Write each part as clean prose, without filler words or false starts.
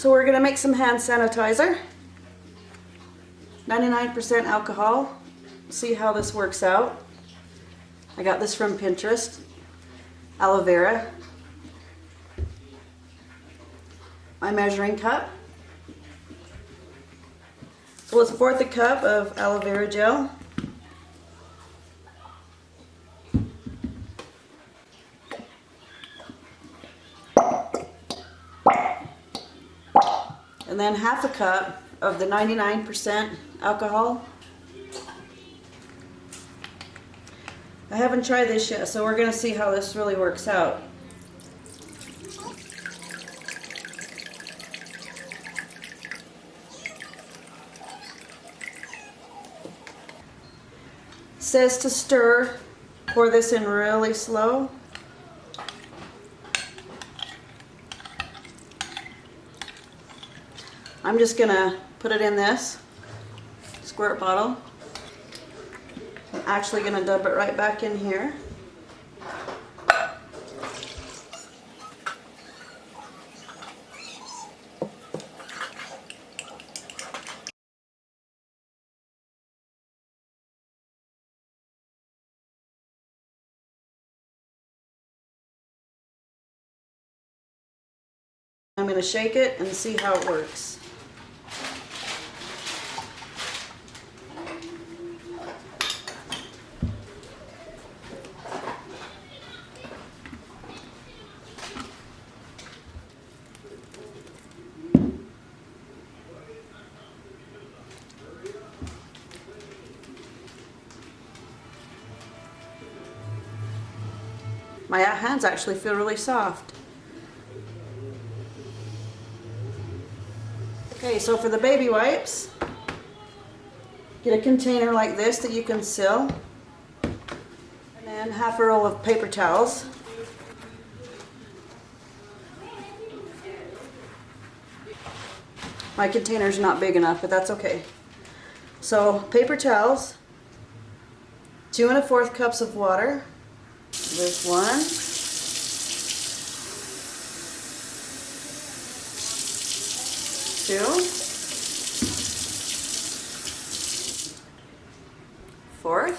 So we're going to make some hand sanitizer. 99% alcohol. See how this works out. I got this from Pinterest. Aloe Vera. My measuring cup. So let's pour a cup of aloe vera gel. And then half a cup of the 99% alcohol. I haven't tried this yet, so we're going to see how this really works out. It says to stir, pour this in really slow. I'm just going to put it in this squirt bottle. I'm actually going to dump it right back in here. I'm going to shake it and see how it works. My hands actually feel really soft. Okay, so for the baby wipes, get a container like this that you can seal, and then half a roll of paper towels. My container's not big enough, but that's okay. So paper towels, 2 1/4 cups of water. There's 1. 2. 4th.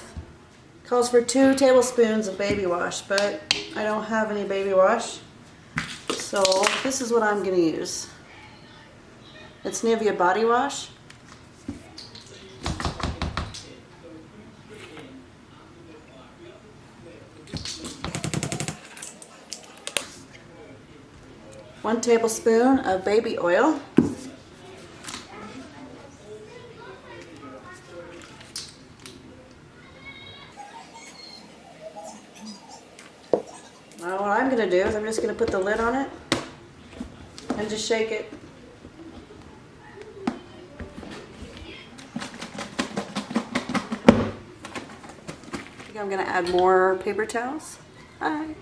Calls for 2 tablespoons of baby wash, but I don't have any baby wash. So this is what I'm going to use. It's Nivea body wash. One tablespoon of baby oil. Now what I'm going to do is I'm just going to put the lid on it and just shake it. I think I'm going to add more paper towels. Hi.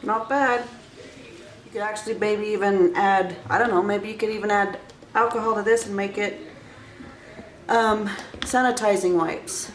Not bad. You could actually maybe even add, I don't know, maybe you could even add alcohol to this and make it sanitizing wipes.